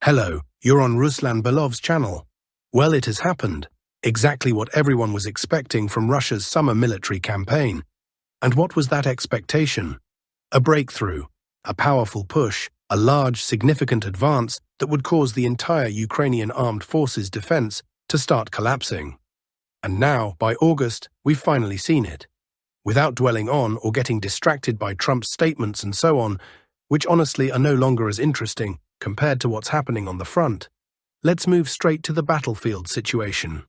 Hello, you're on Ruslan Belov's channel. Well, it has happened. Exactly what everyone was expecting from Russia's summer military campaign. And what was that expectation? A breakthrough, a powerful push, a large, significant advance that would cause the entire Ukrainian armed forces defense to start collapsing. And now, by August, we've finally seen it. Without dwelling on or getting distracted by Trump's statements and so on, which honestly are no longer as interesting compared to what's happening on the front, let's move straight to the battlefield situation.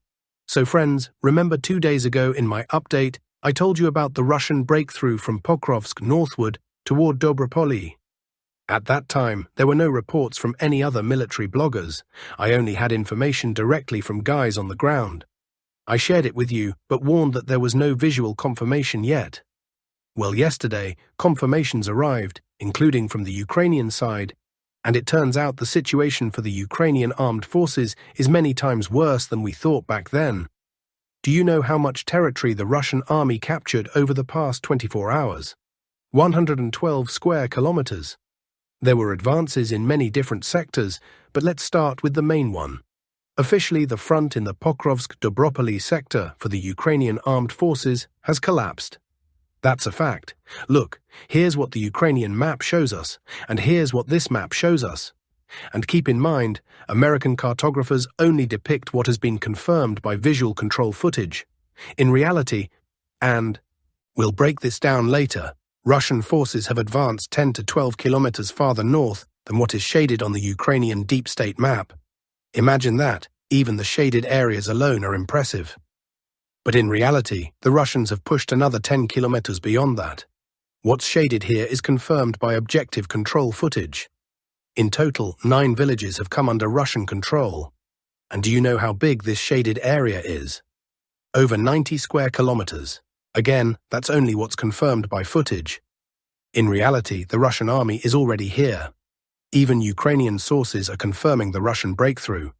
So friends, remember 2 days ago in my update, I told you about the Russian breakthrough from Pokrovsk northward toward Dobropolye. At that time, there were no reports from any other military bloggers. I only had information directly from guys on the ground. I shared it with you, but warned that there was no visual confirmation yet. Well, yesterday, confirmations arrived, including from the Ukrainian side, and it turns out the situation for the Ukrainian armed forces is many times worse than we thought back then. Do you know how much territory the Russian army captured over the past 24 hours? 112 square kilometers. There were advances in many different sectors, but let's start with the main one. Officially, the front in the Pokrovsk-Dobropolye sector for the Ukrainian armed forces has collapsed. That's a fact. Look, here's what the Ukrainian map shows us, and here's what this map shows us. And keep in mind, American cartographers only depict what has been confirmed by visual control footage. In reality, and we'll break this down later, Russian forces have advanced 10 to 12 kilometers farther north than what is shaded on the Ukrainian deep state map. Imagine that, even the shaded areas alone are impressive. But in reality, the Russians have pushed another 10 kilometers beyond that. What's shaded here is confirmed by objective control footage. In total, 9 villages have come under Russian control. And do you know how big this shaded area is? Over 90 square kilometers. Again, that's only what's confirmed by footage. In reality, the Russian army is already here. Even Ukrainian sources are confirming the Russian breakthrough.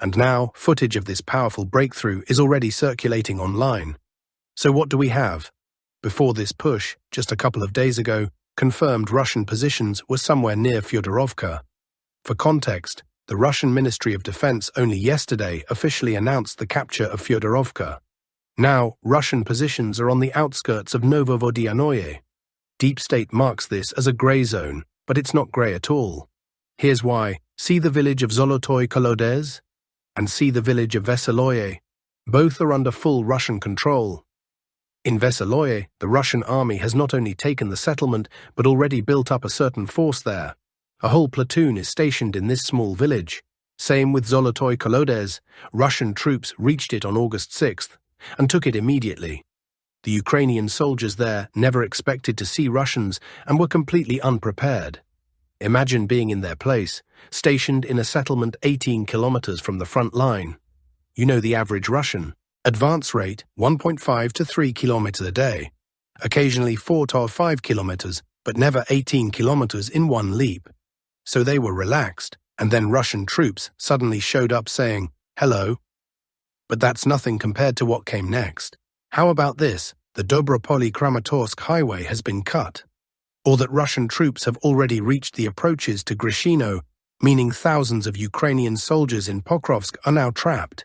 And now, footage of this powerful breakthrough is already circulating online. So what do we have? Before this push, just a couple of days ago, confirmed Russian positions were somewhere near Fyodorovka. For context, the Russian Ministry of Defense only yesterday officially announced the capture of Fyodorovka. Now, Russian positions are on the outskirts of Novovodyannoye. Deep State marks this as a grey zone, but it's not grey at all. Here's why. See the village of Zolotoy Kolodez? And see the village of Veseloye. Both are under full Russian control. In Veseloye, the Russian army has not only taken the settlement, but already built up a certain force there. A whole platoon is stationed in this small village. Same with Zolotoy Kolodez. Russian troops reached it on August 6th and took it immediately. The Ukrainian soldiers there never expected to see Russians and were completely unprepared. Imagine being in their place, stationed in a settlement 18 kilometers from the front line. You know the average Russian. Advance rate 1.5 to 3 kilometers a day. Occasionally 4 to 5 kilometers, but never 18 kilometers in one leap. So they were relaxed, and then Russian troops suddenly showed up saying, "Hello." But that's nothing compared to what came next. How about this? The Dobropolye-Kramatorsk highway has been cut. Or that Russian troops have already reached the approaches to Grishino, meaning thousands of Ukrainian soldiers in Pokrovsk are now trapped.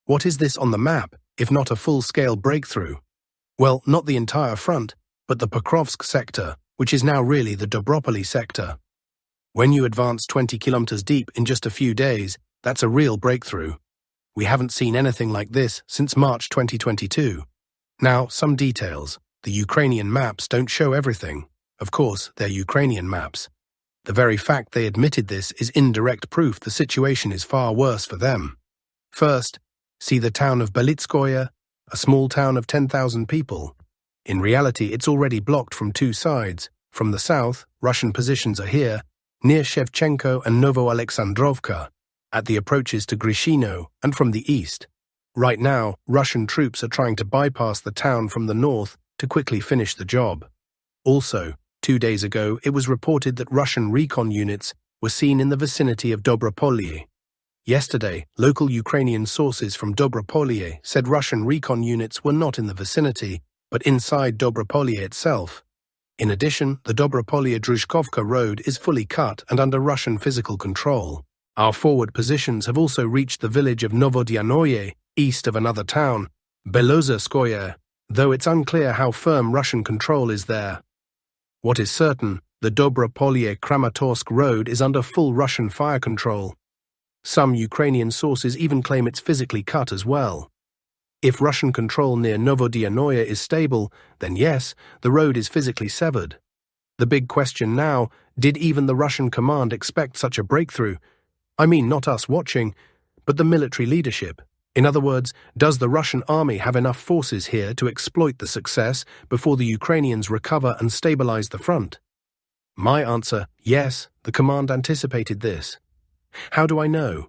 What is this on the map, if not a full-scale breakthrough? Well, not the entire front, but the Pokrovsk sector, which is now really the Dobropolye sector. When you advance 20 kilometers deep in just a few days, that's a real breakthrough. We haven't seen anything like this since March 2022. Now, some details. The Ukrainian maps don't show everything. Of course, they're Ukrainian maps. The very fact they admitted this is indirect proof the situation is far worse for them. First, see the town of Belitskoye, a small town of 10,000 people. In reality, it's already blocked from 2 sides. From the south, Russian positions are here, near Shevchenko and Novoalexandrovka, at the approaches to Grishino, and from the east. Right now, Russian troops are trying to bypass the town from the north to quickly finish the job. Also, 2 days ago, it was reported that Russian recon units were seen in the vicinity of Dobropolye. Yesterday, local Ukrainian sources from Dobropolye said Russian recon units were not in the vicinity, but inside Dobropolye itself. In addition, the Dobropolye-Druzhkovka road is fully cut and under Russian physical control. Our forward positions have also reached the village of Novodyannoye, east of another town, Belozerskoye, though it's unclear how firm Russian control is there. What is certain, the Dobropolye-Kramatorsk road is under full Russian fire control. Some Ukrainian sources even claim it's physically cut as well. If Russian control near Novodyannoye is stable, then yes, the road is physically severed. The big question now, did even the Russian command expect such a breakthrough? I mean, not us watching, but the military leadership. In other words, does the Russian army have enough forces here to exploit the success before the Ukrainians recover and stabilize the front? My answer, yes, the command anticipated this. How do I know?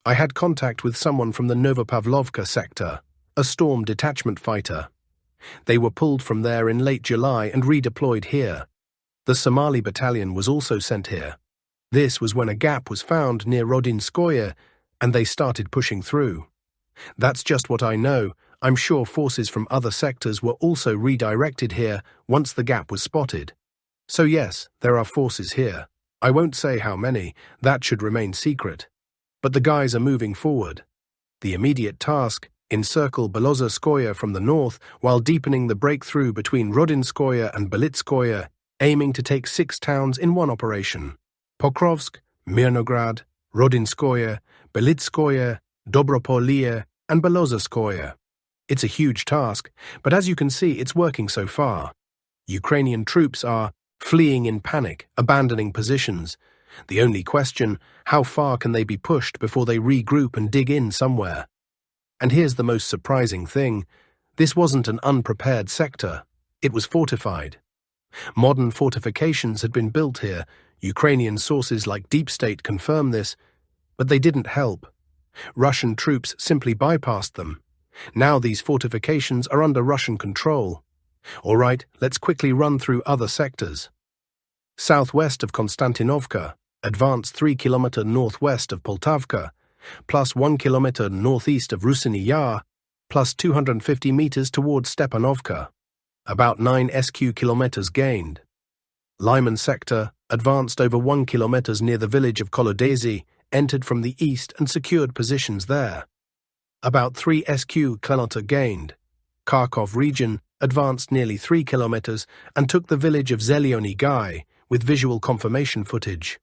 I had contact with someone from the Novopavlovka sector, a storm detachment fighter. They were pulled from there in late July and redeployed here. The Somali battalion was also sent here. This was when a gap was found near Rodinskoye, and they started pushing through. That's just what I know. I'm sure forces from other sectors were also redirected here once the gap was spotted. So yes, there are forces here. I won't say how many, that should remain secret. But the guys are moving forward. The immediate task, encircle Belozerskoye from the north while deepening the breakthrough between Rodinskoye and Belitskoye, aiming to take 6 towns in one operation. Pokrovsk, Mirnograd, Rodinskoye, Belitskoye, Dobropolye, and Belozerskoye. It's a huge task, but as you can see, it's working so far. Ukrainian troops are fleeing in panic, abandoning positions. The only question, how far can they be pushed before they regroup and dig in somewhere? And here's the most surprising thing. This wasn't an unprepared sector. It was fortified. Modern fortifications had been built here. Ukrainian sources like Deep State confirm this, but they didn't help. Russian troops simply bypassed them. Now these fortifications are under Russian control. All right, let's quickly run through other sectors. Southwest of Konstantinovka, advance 3 km northwest of Poltavka, plus 1 km northeast of Rusiny Yar, plus 250 meters towards Stepanovka. About 9 SQ kilometers gained. Lyman sector, advanced over 1 km near the village of Kolodezi, entered from the east and secured positions there. About 3 SQ km gained. Kharkov region advanced nearly 3 km and took the village of Zelyony Gai with visual confirmation footage.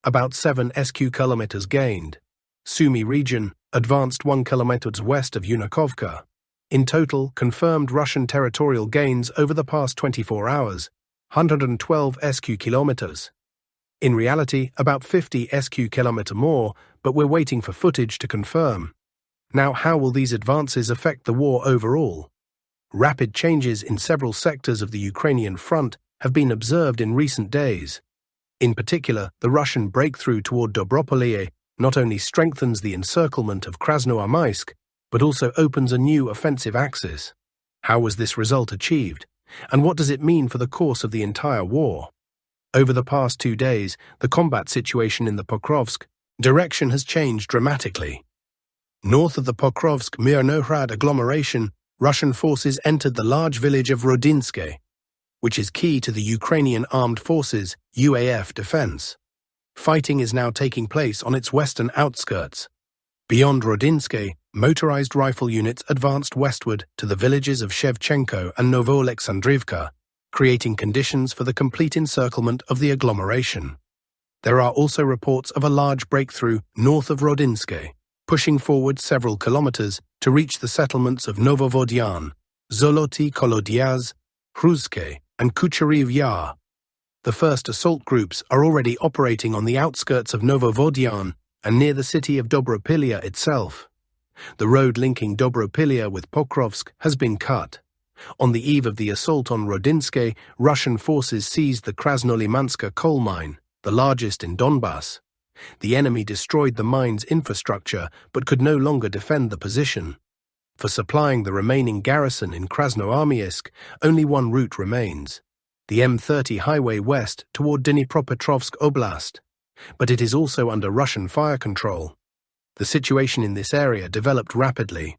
About 7 SQ km gained. Sumy region advanced 1 km west of Yunakovka. In total, confirmed Russian territorial gains over the past 24 hours, 112 SQ kilometers. In reality, about 50 SQ kilometer more, but we're waiting for footage to confirm. Now, how will these advances affect the war overall? Rapid changes in several sectors of the Ukrainian front have been observed in recent days. In particular, the Russian breakthrough toward Dobropolye not only strengthens the encirclement of Krasnoarmysk, but also opens a new offensive axis. How was this result achieved? And what does it mean for the course of the entire war? Over the past 2 days, the combat situation in the Pokrovsk direction has changed dramatically. North of the Pokrovsk-Mirnohrad agglomeration, Russian forces entered the large village of Rodinske, which is key to the Ukrainian Armed Forces UAF defense. Fighting is now taking place on its western outskirts. Beyond Rodinske, motorized rifle units advanced westward to the villages of Shevchenko and Novoalexandrivka, creating conditions for the complete encirclement of the agglomeration. There are also reports of a large breakthrough north of Rodinske, pushing forward several kilometers to reach the settlements of Novovodyan, Zoloty Kolodyaz, Hruzke, and Kucheriv Yar. The first assault groups are already operating on the outskirts of Novovodyan and near the city of Dobropilya itself. The road linking Dobropilya with Pokrovsk has been cut. On the eve of the assault on Rodinske, Russian forces seized the Krasnolimanska coal mine, the largest in Donbass. The enemy destroyed the mine's infrastructure but could no longer defend the position. For supplying the remaining garrison in Krasnoarmysk, only one route remains, the M30 highway west toward Dnipropetrovsk Oblast, but it is also under Russian fire control. The situation in this area developed rapidly.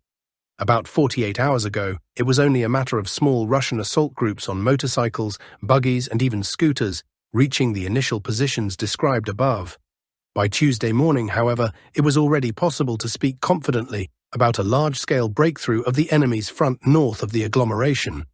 About 48 hours ago, it was only a matter of small Russian assault groups on motorcycles, buggies, and even scooters reaching the initial positions described above. By Tuesday morning, however, it was already possible to speak confidently about a large-scale breakthrough of the enemy's front north of the agglomeration.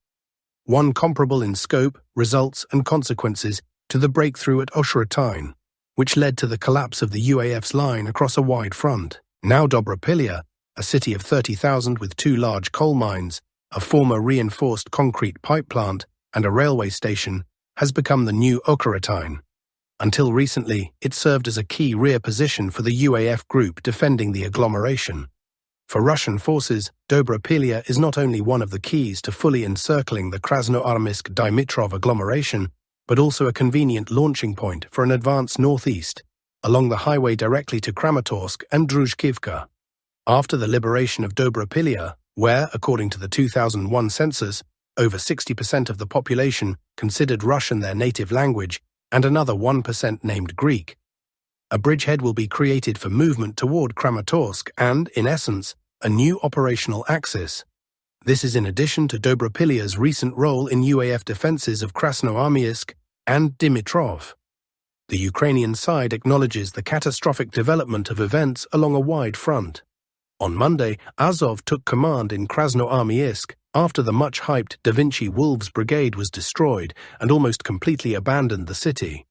One comparable in scope, results and consequences to the breakthrough at Ochrytyn, which led to the collapse of the UAF's line across a wide front. Now Dobropilya, a city of 30,000 with 2 large coal mines, a former reinforced concrete pipe plant, and a railway station, has become the new Ochrytyn. Until recently, it served as a key rear position for the UAF group defending the agglomeration. For Russian forces, Dobropilya is not only one of the keys to fully encircling the Krasnoarmysk-Dimitrov agglomeration, but also a convenient launching point for an advance northeast, along the highway directly to Kramatorsk and Druzhkivka. After the liberation of Dobropilya, where, according to the 2001 census, over 60% of the population considered Russian their native language, and another 1% named Greek, a bridgehead will be created for movement toward Kramatorsk and, in essence, a new operational axis. This is in addition to Dobropilya's recent role in UAF defenses of Krasnoarmysk and Dimitrov. The Ukrainian side acknowledges the catastrophic development of events along a wide front. On Monday, Azov took command in Krasnoarmysk after the much-hyped Da Vinci Wolves Brigade was destroyed and almost completely abandoned the city.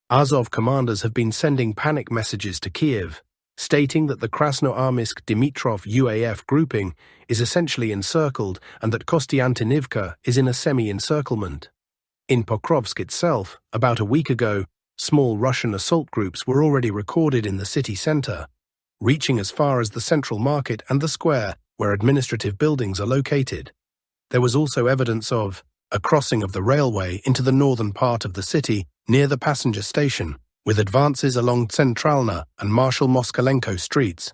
Azov commanders have been sending panic messages to Kiev, stating that the Krasnoarmysk-Dimitrov UAF grouping is essentially encircled and that Kostiantynivka is in a semi-encirclement. In Pokrovsk itself, about a week ago, small Russian assault groups were already recorded in the city center, reaching as far as the central market and the square where administrative buildings are located. There was also evidence of a crossing of the railway into the northern part of the city near the passenger station, with advances along Tsentralna and Marshal Moskalenko streets.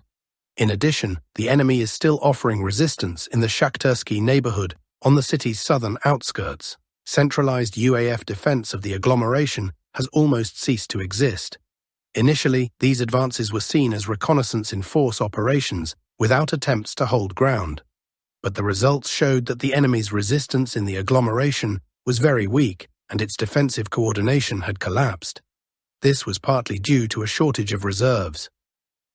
In addition, the enemy is still offering resistance in the Shakhtarsky neighborhood on the city's southern outskirts. Centralized UAF defense of the agglomeration has almost ceased to exist. Initially, these advances were seen as reconnaissance in force operations without attempts to hold ground. But the results showed that the enemy's resistance in the agglomeration was very weak and its defensive coordination had collapsed. This was partly due to a shortage of reserves.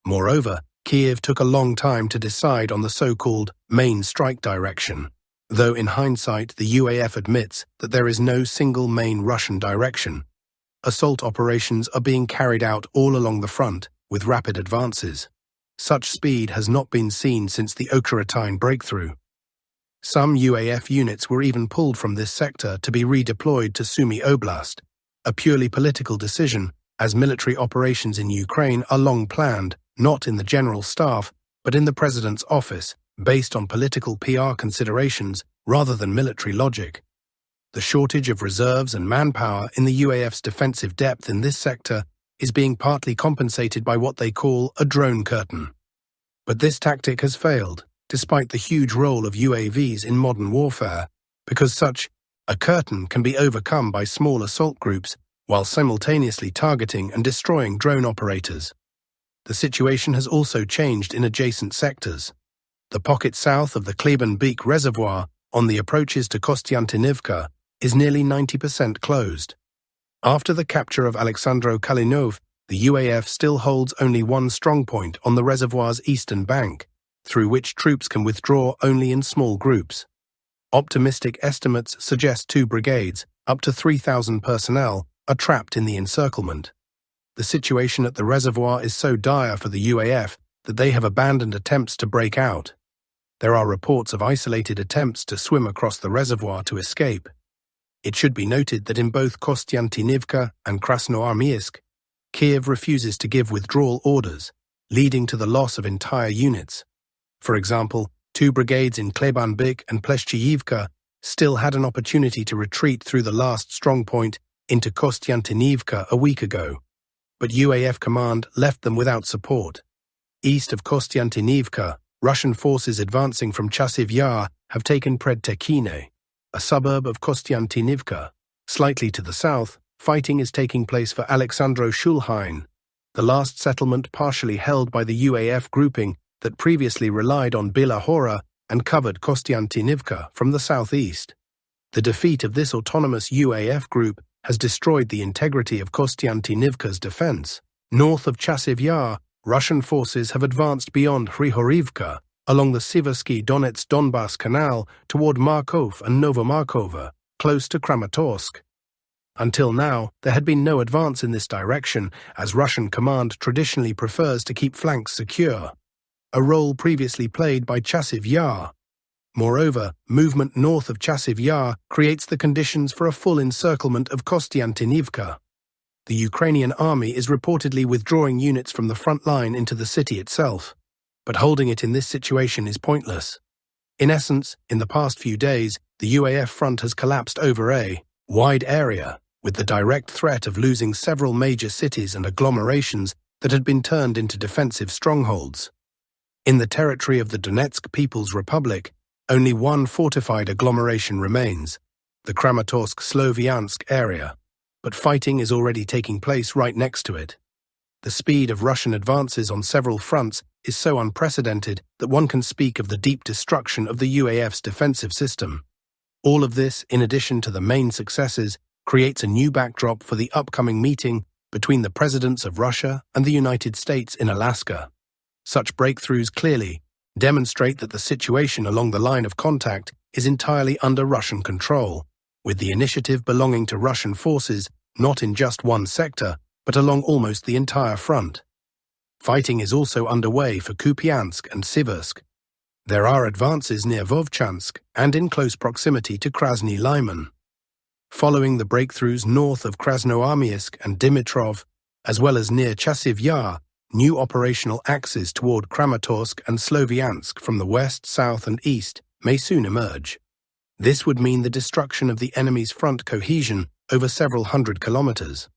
Moreover, Kiev took a long time to decide on the so-called main strike direction, though in hindsight the UAF admits that there is no single main Russian direction. Assault operations are being carried out all along the front with rapid advances. Such speed has not been seen since the Ochrytyn breakthrough. Some UAF units were even pulled from this sector to be redeployed to Sumy Oblast, a purely political decision, as military operations in Ukraine are long planned, not in the General Staff, but in the President's office, based on political PR considerations rather than military logic. The shortage of reserves and manpower in the UAF's defensive depth in this sector is being partly compensated by what they call a drone curtain. But this tactic has failed, despite the huge role of UAVs in modern warfare, because such a curtain can be overcome by small assault groups while simultaneously targeting and destroying drone operators. The situation has also changed in adjacent sectors. The pocket south of the Klebenbeek Reservoir on the approaches to Kostiantynivka is nearly 90% closed. After the capture of Alexandro Kalinov, the UAF still holds only one strongpoint on the reservoir's eastern bank, through which troops can withdraw only in small groups. Optimistic estimates suggest 2 brigades, up to 3,000 personnel, are trapped in the encirclement. The situation at the reservoir is so dire for the UAF that they have abandoned attempts to break out. There are reports of isolated attempts to swim across the reservoir to escape. It should be noted that in both Kostiantynivka and Krasnoarmysk, Kiev refuses to give withdrawal orders, leading to the loss of entire units. For example, 2 brigades in Klebenbeek and Pleshchiyivka still had an opportunity to retreat through the last strongpoint into Kostiantynivka a week ago, but UAF command left them without support. East of Kostiantynivka, Russian forces advancing from Chasiv Yar have taken Predtekhine, a suburb of Kostiantynivka. Slightly to the south, fighting is taking place for Alexandro Shulhain, the last settlement partially held by the UAF grouping that previously relied on Bila Hora and covered Kostiantynivka from the southeast. The defeat of this autonomous UAF group has destroyed the integrity of Kostiantynivka's defense. North of Chasiv Yar, Russian forces have advanced beyond Hrihorivka, along the Siversky-Donetsk-Donbass Canal toward Markov and Novomarkova, close to Kramatorsk. Until now, there had been no advance in this direction, as Russian command traditionally prefers to keep flanks secure, a role previously played by Chasiv Yar. Moreover, movement north of Chasiv Yar creates the conditions for a full encirclement of Kostiantynivka. The Ukrainian army is reportedly withdrawing units from the front line into the city itself, but holding it in this situation is pointless. In essence, in the past few days, the UAF front has collapsed over a wide area, with the direct threat of losing several major cities and agglomerations that had been turned into defensive strongholds. In the territory of the Donetsk People's Republic, only one fortified agglomeration remains, the Kramatorsk-Sloviansk area, but fighting is already taking place right next to it. The speed of Russian advances on several fronts is so unprecedented that one can speak of the deep destruction of the UAF's defensive system. All of this, in addition to the main successes, creates a new backdrop for the upcoming meeting between the presidents of Russia and the United States in Alaska. Such breakthroughs clearly demonstrate that the situation along the line of contact is entirely under Russian control, with the initiative belonging to Russian forces not in just one sector, but along almost the entire front. Fighting is also underway for Kupiansk and Siversk. There are advances near Vovchansk and in close proximity to Krasny Lyman. Following the breakthroughs north of Krasnoarmeysk and Dimitrov, as well as near Chasiv Yar, new operational axes toward Kramatorsk and Sloviansk from the west, south, and east may soon emerge. This would mean the destruction of the enemy's front cohesion over several hundred kilometers.